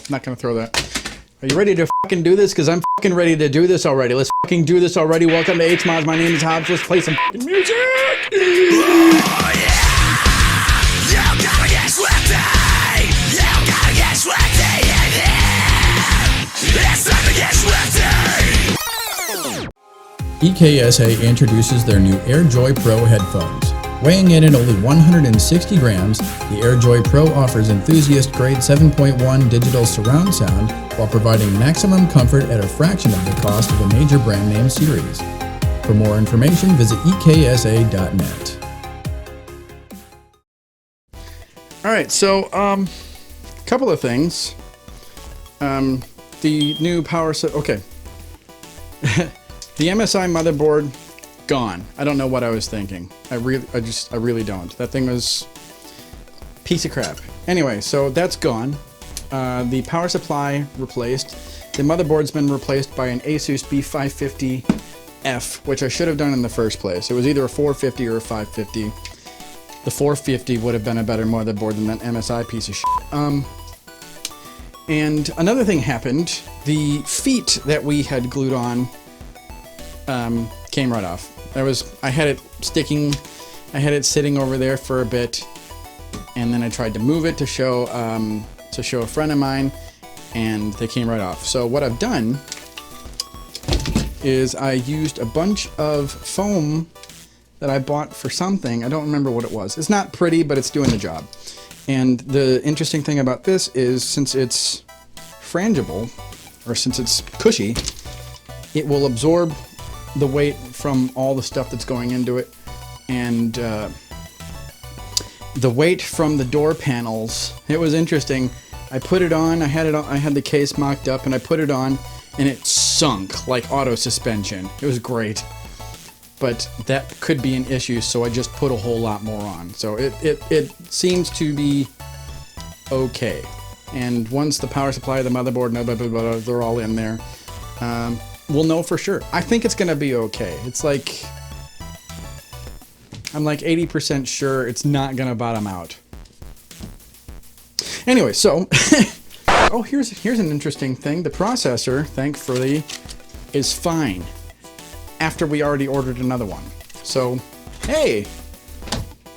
not gonna throw that. Are you ready to fucking do this? Because I'm fucking ready to do this already. Let's fucking do this already. Welcome to HMODS. My name is Hobbs. Let's play some fucking music. Oh, yeah. You gotta get sweaty. You gotta get sweaty in here. It's time to get sweaty. EKSA introduces their new AirJoy Pro headphones. Weighing in at only 160 grams, the AirJoy Pro offers enthusiast-grade 7.1 digital surround sound while providing maximum comfort at a fraction of the cost of a major brand name series. For more information, visit eksa.net. All right, so couple of things. The new power set. Okay, the MSI motherboard gone. I don't know what I was thinking. I really don't. That thing was a piece of crap. Anyway, so that's gone. The power supply replaced. The motherboard's been replaced by an Asus B550F, which I should have done in the first place. It was either a 450 or a 550. The 450 would have been a better motherboard than that MSI piece of shit. And another thing happened. The feet that we had glued on came right off. I had it sitting over there for a bit, and then I tried to move it to show a friend of mine, and they came right off. So what I've done is I used a bunch of foam that I bought for something. I don't remember what it was. It's not pretty, but it's doing the job. And the interesting thing about this is, since it's frangible, or since it's cushy, it will absorb the weight from all the stuff that's going into it, and the weight from the door panels. It was interesting. I put it on. I had the case mocked up, and I put it on, and it sunk like auto suspension. It was great, but that could be an issue, so I just put a whole lot more on. So it seems to be okay. And once the power supply, the motherboard, and blah, blah, blah, blah, they're all in there, we'll know for sure. I think it's gonna be okay. It's like, I'm like 80% sure it's not gonna bottom out. Anyway, so oh, here's an interesting thing. The processor, thankfully, is fine after we already ordered another one. So hey,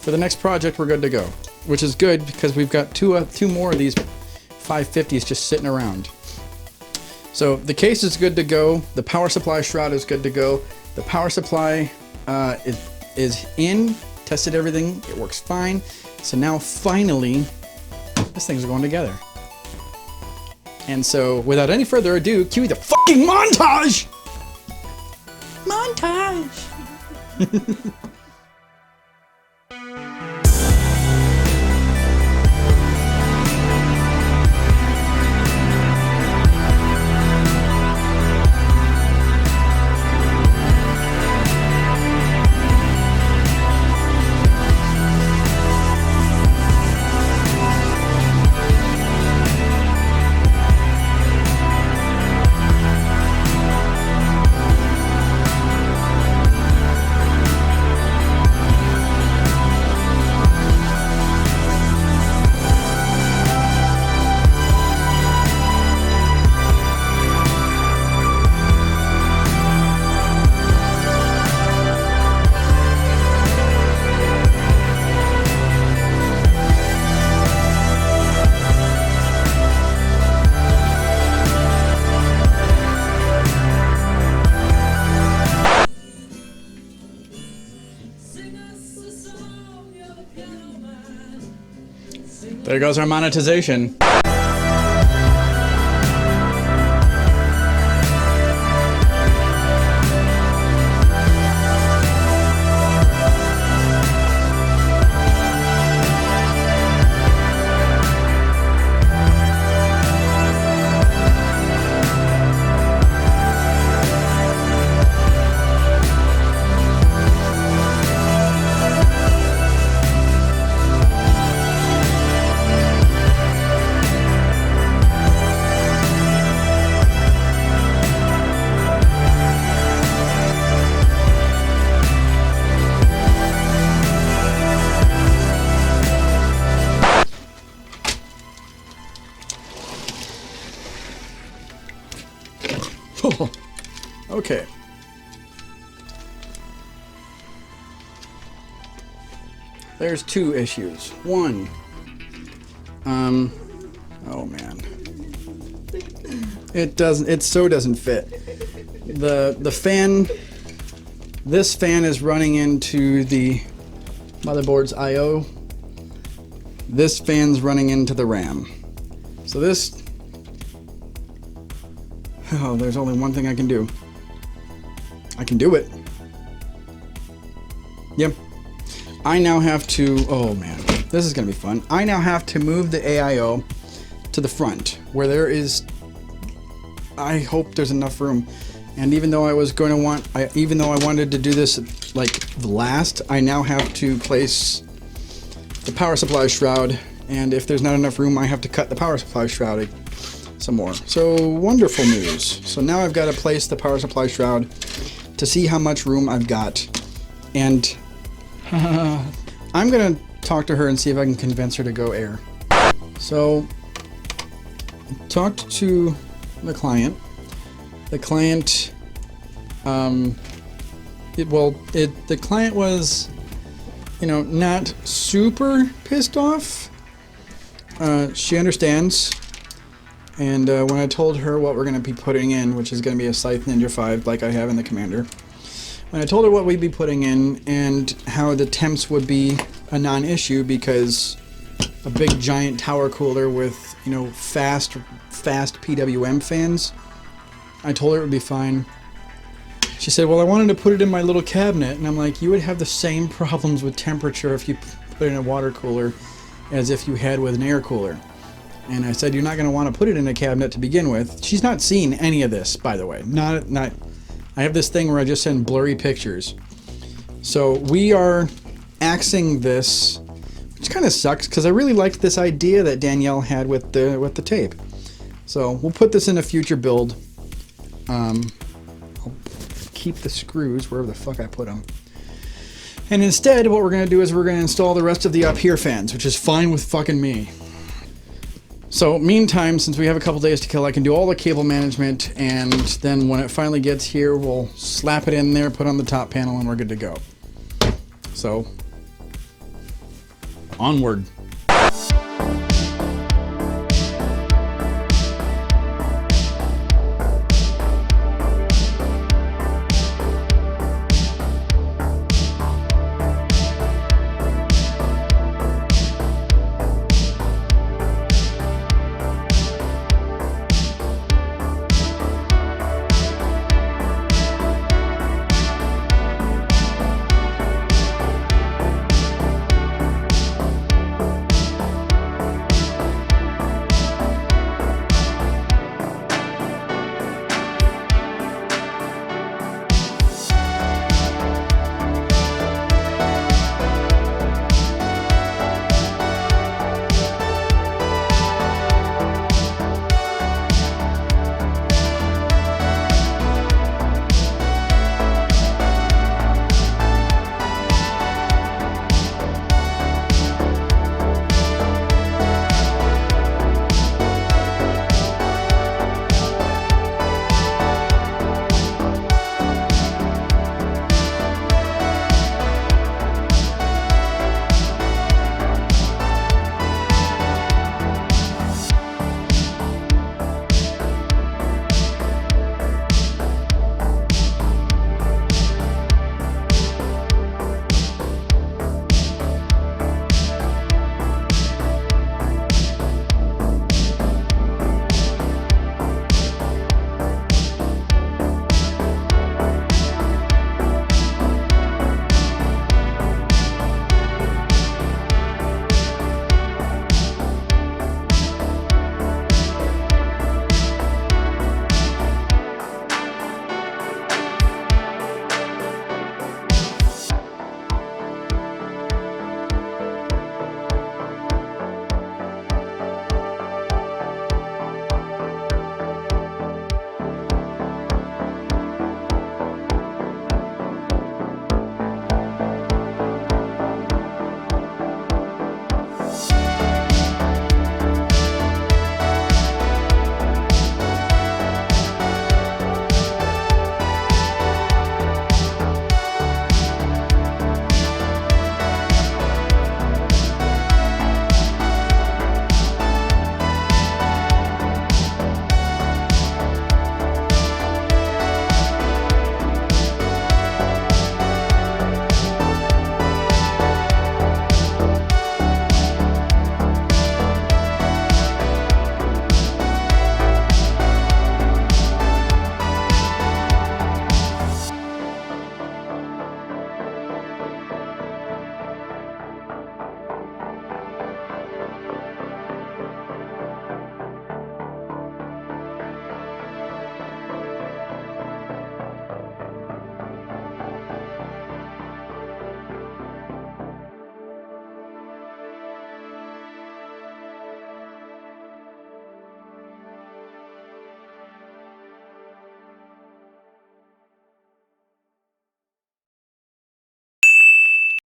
for the next project we're good to go, which is good because we've got two more of these 550s just sitting around. So the case is good to go. The power supply shroud is good to go. The power supply is in. Tested everything. It works fine. So now finally, this thing's going together. And so without any further ado, cue the fucking montage! Montage! There goes our monetization. Okay. There's two issues. One, oh man. It so doesn't fit. The fan, this fan is running into the motherboard's I/O. This fan's running into the RAM. So this, oh, there's only one thing I can do. I can do it. Yep. I now have to, oh man, this is gonna be fun. I now have to move the AIO to the front where there is, I hope there's enough room. And even though I was going to want, even though I wanted to do this like last, I now have to place the power supply shroud. And if there's not enough room, I have to cut the power supply shroud some more. So wonderful news. So now I've got to place the power supply shroud to see how much room I've got. And I'm gonna talk to her and see if I can convince her to go air. So, talked to the client. The client, the client was, you know, not super pissed off. She understands. And when I told her what we're gonna be putting in, which is gonna be a Scythe Ninja 5, like I have in the Commander. When I told her what we'd be putting in and how the temps would be a non-issue because a big giant tower cooler with, you know, fast PWM fans, I told her it would be fine. She said, well, I wanted to put it in my little cabinet, and I'm like, you would have the same problems with temperature if you put it in a water cooler as if you had with an air cooler. And I said, you're not going to want to put it in a cabinet to begin with. She's not seen any of this, by the way. Not. I have this thing where I just send blurry pictures. So we are axing this, which kind of sucks because I really liked this idea that Danielle had with the tape. So we'll put this in a future build. I'll keep the screws wherever the fuck I put them. And instead, what we're going to do is we're going to install the rest of the up here fans, which is fine with fucking me. So meantime, since we have a couple days to kill, I can do all the cable management, and then when it finally gets here, we'll slap it in there, put on the top panel, and we're good to go. So, onward.